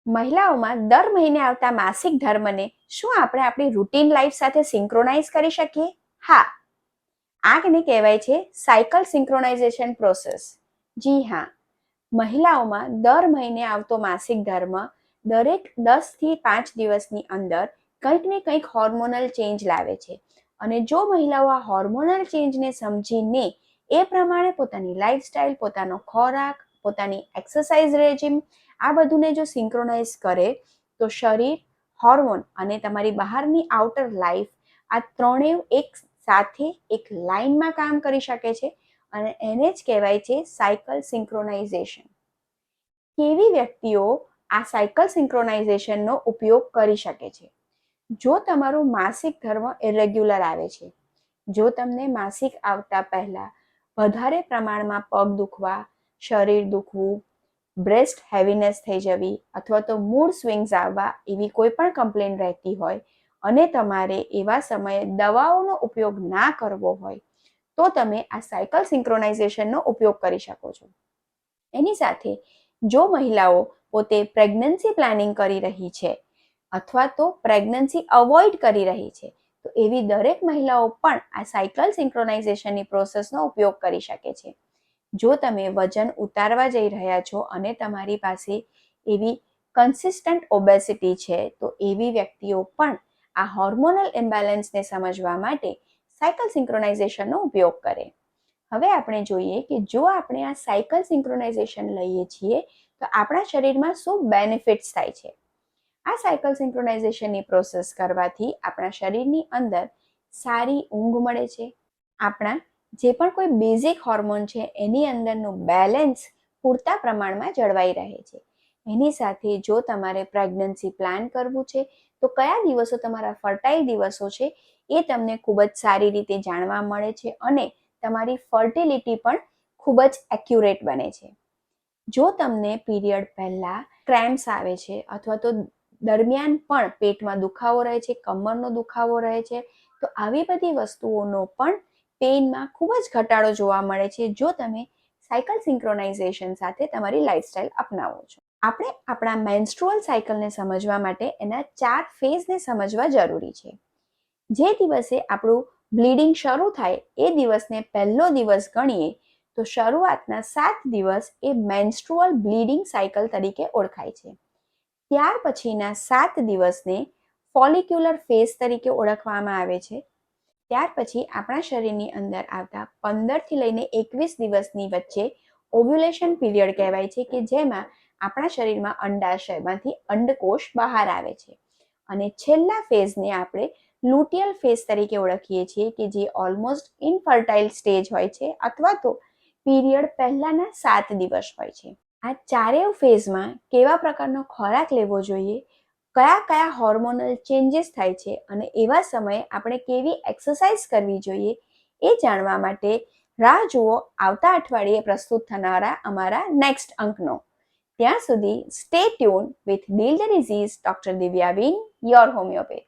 મહિલાઓમાં દર મહિને આવતા માસિક ધર્મને શું આપણે આપણી રૂટીન લાઈફ સાથે સિંક્રોનાઇઝ કરી શકીએ? હા, આને કહેવાય છે સાયકલ સિંક્રોનાઇઝેશન પ્રોસેસ. જી હા, મહિલાઓમાં દર મહિને આવતો માસિક ધર્મ દરેક 10 થી 5 દિવસની અંદર કંઈક ને કંઈક હોર્મોનલ ચેન્જ લાવે છે. અને જો મહિલાઓ આ હોર્મોનલ ચેન્જને સમજીને એ પ્રમાણે પોતાની લાઈફસ્ટાઈલ, પોતાનો ખોરાક, પોતાની એક્સરસાઇઝ રેજિમ આ બધુંને જો સિંક્રોનાઇઝ કરે તો શરીર, હોર્મોન અને તમારી બહારની આઉટર લાઈફ આ ત્રણેય એક સાથે એક લાઇનમાં કામ કરી શકે છે અને એને જ કહેવાય છે સાયકલ સિંક્રોનાઇઝેશન. કેવી વ્યક્તિઓ આ સાયકલ સિંક્રોનાઇઝેશનનો ઉપયોગ કરી શકે છે? જો તમારું માસિક ધર્મ ઇરેગ્યુલર આવે છે, જો તમને માસિક આવતા પહેલા વધારે પ્રમાણમાં પગ દુખવા, શરીર દુખવું, બ્રેસ્ટ હેવીનેસ થઈ જવી અથવા તો મૂડ સ્વિંગ્સ આવવા એવી કોઈ પણ કમ્પ્લેન રહેતી હોય અને તમારે એવા સમયે દવાઓનો ઉપયોગ ના કરવો હોય તો તમે આ સાયકલ સિંક્રોનાઇઝેશનનો ઉપયોગ કરી શકો છો. એની સાથે જો મહિલાઓ પોતે પ્રેગ્નન્સી પ્લાનિંગ કરી રહી છે અથવા તો પ્રેગ્નન્સી અવોઇડ કરી રહી છે તો એવી દરેક મહિલાઓ પણ આ સાયકલ સિંક્રોનાઇઝેશનની પ્રોસેસનો ઉપયોગ કરી શકે છે. જો તમે વજન ઉતારવા જઈ રહ્યા છો અને તમારી પાસે એવી કન્સિસ્ટન્ટ ઓબેસિટી છે તો એવી વ્યક્તિઓ પણ આ હોર્મોનલ ઇમ્બેલેન્સને સમજવા માટે સાયકલ સિંક્રોનાઇઝેશનનો ઉપયોગ કરે. હવે આપણે જોઈએ કે જો આપણે આ સાયકલ સિંક્રોનાઇઝેશન લઈએ છીએ તો આપણા શરીરમાં શું બેનિફિટ્સ થાય છે. આ સાયકલ સિંક્રોનાઇઝેશનની પ્રોસેસ કરવાથી આપણા શરીરની અંદર સારી ઊંઘ મળે છે. આપણા જે પણ કોઈ બેઝિક હોર્મોન છે એની અંદરનું બેલેન્સ પૂરતા પ્રમાણમાં જળવાઈ રહે છે. એની સાથે જો તમારે પ્રેગ્નન્સી પ્લાન કરવું છે તો કયા દિવસો તમારા ફર્ટાઇલ દિવસો છે એ તમને ખૂબ જ સારી રીતે જાણવા મળે છે અને તમારી ફર્ટિલિટી પણ ખૂબ જ એક્યુરેટ બને છે. જો તમને પીરિયડ પહેલાં ક્રેમ્પ્સ આવે છે અથવા તો દરમિયાન પણ પેટમાં દુખાવો રહે છે, કમરનો દુખાવો રહે છે તો આવી બધી વસ્તુઓનો પણ પેઇનમાં ખૂબ જ ઘટાડો જોવા મળે છે જો તમે સાયકલ સિંક્રોનાઇઝેશન સાથે તમારી લાઈફસ્ટાઈલ અપનાવો છો. આપણે આપણા મેન્સ્ટ્રુઅલ સાયકલને સમજવા માટે એના 4 ફેઝને સમજવા જરૂરી છે. જે દિવસે આપણું બ્લીડિંગ શરૂ થાય એ દિવસને પહેલો દિવસ ગણીએ તો શરૂઆતના 7 દિવસ એ મેન્સ્ટ્રુઅલ બ્લીડિંગ સાયકલ તરીકે ઓળખાય છે. ત્યાર પછીના 7 દિવસને ફોલિક્યુલર ફેઝ તરીકે ઓળખવામાં આવે છે. ત્યાર પછી આપણા શરીરની અંદર આવતા 15 થી લઈને 21 દિવસની વચ્ચે ઓવ્યુલેશન પીરિયડ કહેવાય છે કે જેમાં આપણા શરીરમાં અંડાશયમાંથી અંડકોષ બહાર આવે છે. અને છેલ્લા ફેઝને આપણે લુટિયલ ફેઝ તરીકે ઓળખીએ છીએ કે જે ઓલમોસ્ટ ઇનફર્ટાઇલ સ્ટેજ હોય છે અથવા તો પીરિયડ પહેલાના 7 દિવસ હોય છે. આ ચારેય ફેઝમાં કેવા પ્રકારનો ખોરાક લેવો જોઈએ, કયા કયા હોર્મોનલ ચેન્જીસ થાય છે અને એવા સમયે આપણે કેવી એક્સરસાઇઝ કરવી જોઈએ એ જાણવા માટે રાહ જુઓ આવતા અઠવાડિયે પ્રસ્તુત થનારા અમારા નેક્સ્ટ અંકનો. ત્યાં સુધી stay tune with deal the disease doctor Divyaben, your homeopath.